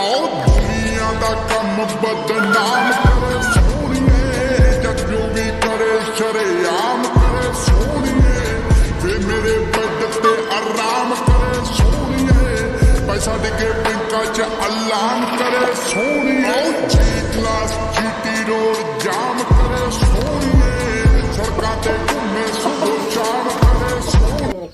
आओ दुनिया दा कम बदनाम करे सोनिए, जग जो भी करे शरेआम करे सोनिए, वे मेरे बेड ते आराम करे सोनिए, पैसा दिखे बैंका च अलाम करे सोनिए, जी क्लास जीटी रोड जाम करे सोनिए, सड़कां ते घूमे सुबह शाम करे सोनिए।